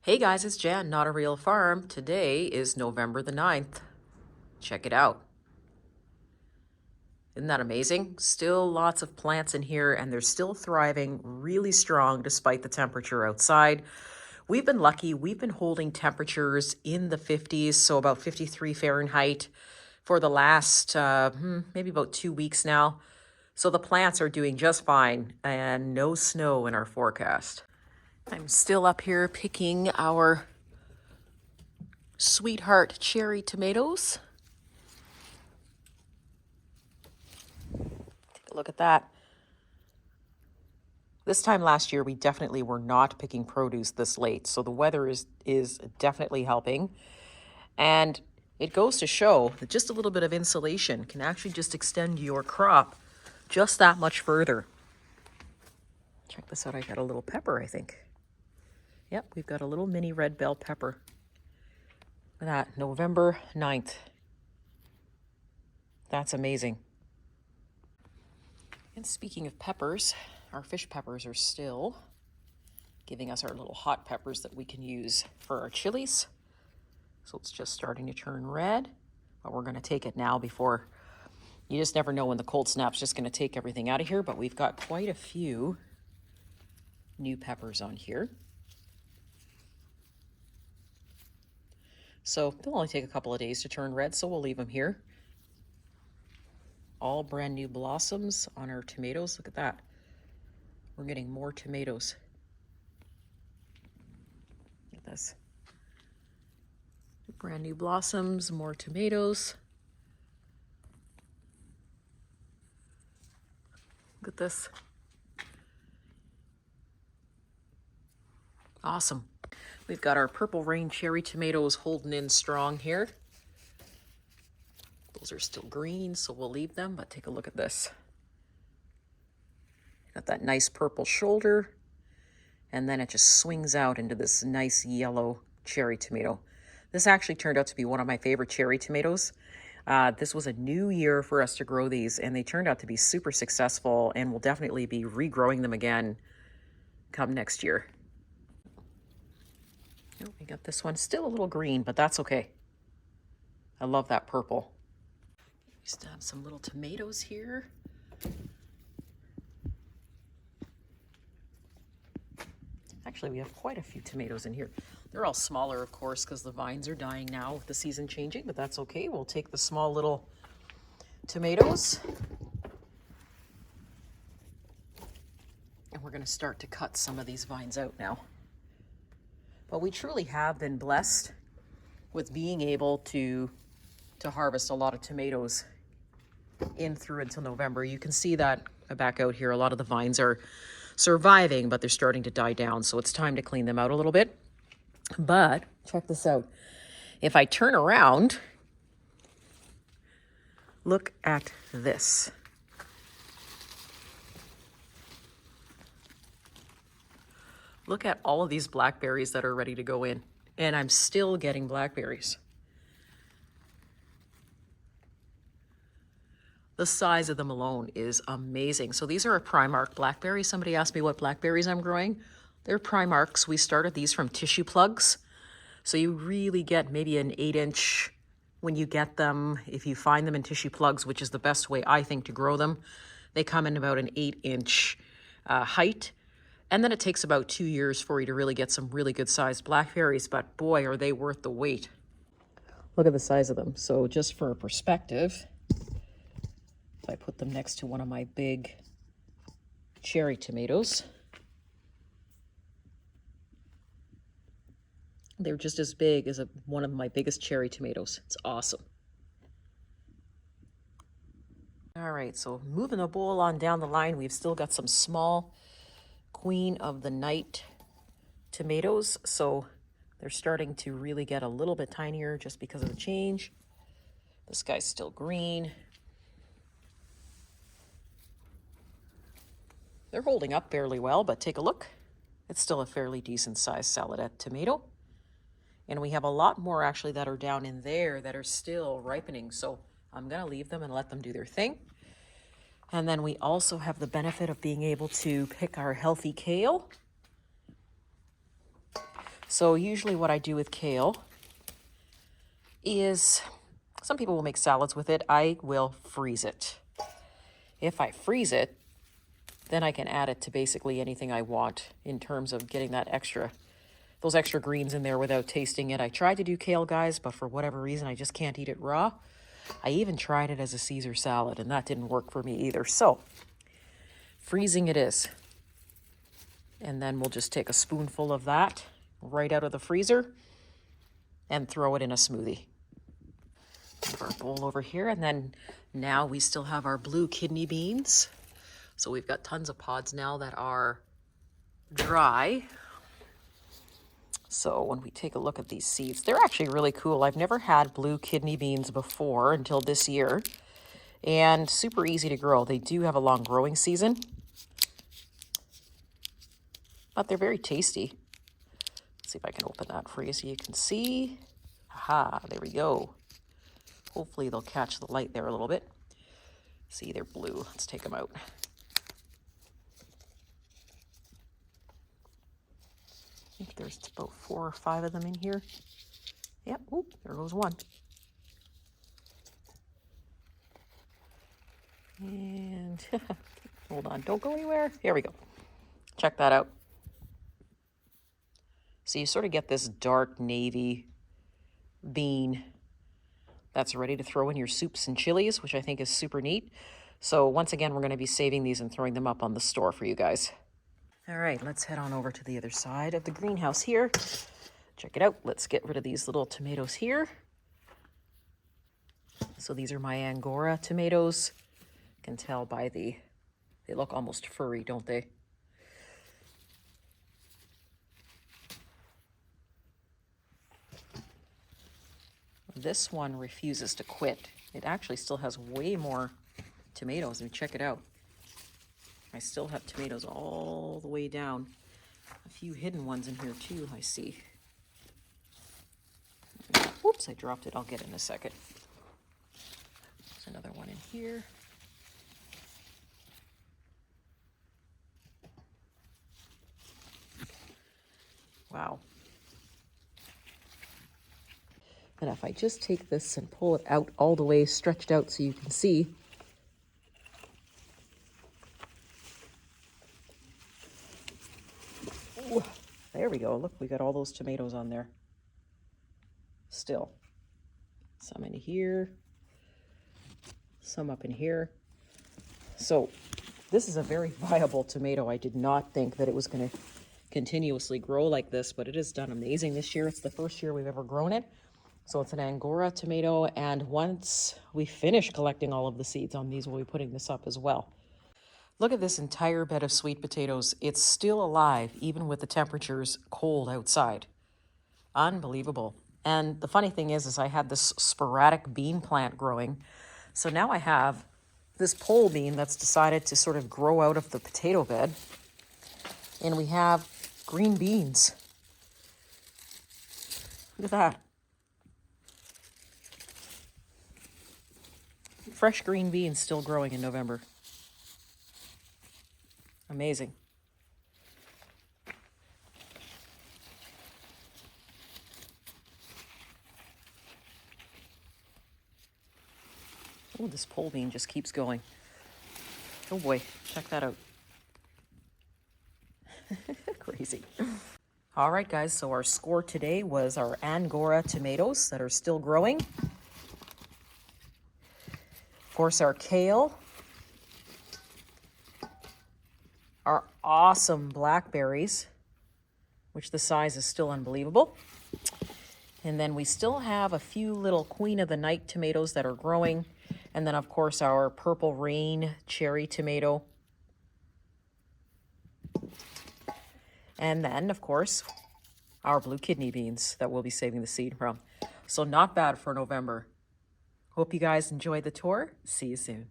Hey guys, it's Jan, Not a Real Farm. Today is November the 9th. Check it out. Isn't that amazing? Still lots of plants in here and they're still thriving really strong despite the temperature outside. We've been lucky. We've been holding temperatures in the 50s, so about 53 Fahrenheit for the last maybe about 2 weeks now. So the plants are doing just fine and no snow in our forecast. I'm still up here picking our Sweetheart cherry tomatoes. Take a look at that. This time last year, we definitely were not picking produce this late, so the weather is definitely helping. And it goes to show that just a little bit of insulation can actually just extend your crop just that much further. Check this out. I got a little pepper, I think. Yep, we've got a little mini red bell pepper. Look at that, November 9th. That's amazing. And speaking of peppers, our fish peppers are still giving us our little hot peppers that we can use for our chilies. So it's just starting to turn red, but we're going to take it now before, you just never know when the cold snap's just going to take everything out of here, but we've got quite a few new peppers on here. So they'll only take a couple of days to turn red, so we'll leave them here. All brand new blossoms on our tomatoes. Look at that. We're getting more tomatoes. Look at this. Brand new blossoms, more tomatoes. Look at this. Awesome. We've got our Purple Rain cherry tomatoes holding in strong here. Those are still green, so we'll leave them, but take a look at this. Got that nice purple shoulder, and then it just swings out into this nice yellow cherry tomato. This actually turned out to be one of my favorite cherry tomatoes. This was a new year for us to grow these, and they turned out to be super successful, and we'll definitely be regrowing them again come next year. Oh, we got this one still a little green, but that's okay. I love that purple. We still have some little tomatoes here. Actually, we have quite a few tomatoes in here. They're all smaller, of course, because the vines are dying now with the season changing, but that's okay. We'll take the small little tomatoes. And we're going to start to cut some of these vines out now. But we truly have been blessed with being able to harvest a lot of tomatoes in through until November. You can see that back out here. A lot of the vines are surviving, but they're starting to die down. So it's time to clean them out a little bit. But check this out. If I turn around, look at this. Look at all of these blackberries that are ready to go in. And I'm still getting blackberries. The size of them alone is amazing. So these are a Primark blackberry. Somebody asked me what blackberries I'm growing. They're Primarks. We started these from tissue plugs. So you really get maybe an 8-inch when you get them. If you find them in tissue plugs, which is the best way I think to grow them, they come in about an 8-inch height. And then it takes about 2 years for you to really get some really good sized blackberries, but boy, are they worth the wait. Look at the size of them. So just for perspective, if I put them next to one of my big cherry tomatoes, they're just as big as one of my biggest cherry tomatoes. It's awesome. All right, so moving the bowl on down the line, we've still got some small Queen of the Night tomatoes. So they're starting to really get a little bit tinier just because of the change. This guy's still green. They're holding up fairly well, but take a look. It's still a fairly decent sized saladette tomato. And we have a lot more actually that are down in there that are still ripening. So I'm gonna leave them and let them do their thing. And then we also have the benefit of being able to pick our healthy kale. So usually what I do with kale is, some people will make salads with it. I will freeze it. If I freeze it, then I can add it to basically anything I want in terms of getting those extra greens in there without tasting it. I tried to do kale, guys, but for whatever reason, I just can't eat it raw. I even tried it as a Caesar salad, and that didn't work for me either. So freezing it is. And then we'll just take a spoonful of that right out of the freezer and throw it in a smoothie. Move our bowl over here, and then now we still have our blue kidney beans. So we've got tons of pods now that are dry. So when we take a look at these seeds, they're actually really cool. I've never had blue kidney beans before until this year, and super easy to grow. They do have a long growing season, but they're very tasty. Let's see if I can open that for you so you can see. Aha, there we go. Hopefully they'll catch the light there a little bit. See, they're blue. Let's take them out. I think there's about 4 or 5 of them in here. Yep, oop, there goes one. And hold on, don't go anywhere. Here we go. Check that out. So you sort of get this dark navy bean that's ready to throw in your soups and chilies, which I think is super neat. So once again, we're going to be saving these and throwing them up on the store for you guys. All right, let's head on over to the other side of the greenhouse here. Check it out. Let's get rid of these little tomatoes here. So these are my Angora tomatoes. You can tell by they look almost furry, don't they? This one refuses to quit. It actually still has way more tomatoes. I mean, check it out. I still have tomatoes all the way down. A few hidden ones in here too, I see. Whoops, I dropped it. I'll get it in a second. There's another one in here. Wow. And if I just take this and pull it out all the way stretched out so you can see. Ooh, there we go. Look, we got all those tomatoes on there. Still. Some in here. Some up in here. So this is a very viable tomato. I did not think that it was going to continuously grow like this, but it has done amazing this year. It's the first year we've ever grown it. So it's an Angora tomato, and once we finish collecting all of the seeds on these, we'll be putting this up as well. Look at this entire bed of sweet potatoes. It's still alive, even with the temperatures cold outside. Unbelievable. And the funny thing is I had this sporadic bean plant growing. So now I have this pole bean that's decided to sort of grow out of the potato bed. And we have green beans. Look at that. Fresh green beans still growing in November. Amazing. Oh, this pole bean just keeps going. Oh boy, check that out. Crazy. All right, guys, so our score today was our Angora tomatoes that are still growing. Of course, our kale. Our awesome blackberries, which the size is still unbelievable. And then we still have a few little Queen of the Night tomatoes that are growing. And then, of course, our Purple Rain cherry tomato. And then, of course, our blue kidney beans that we'll be saving the seed from. So not bad for November. Hope you guys enjoyed the tour. See you soon.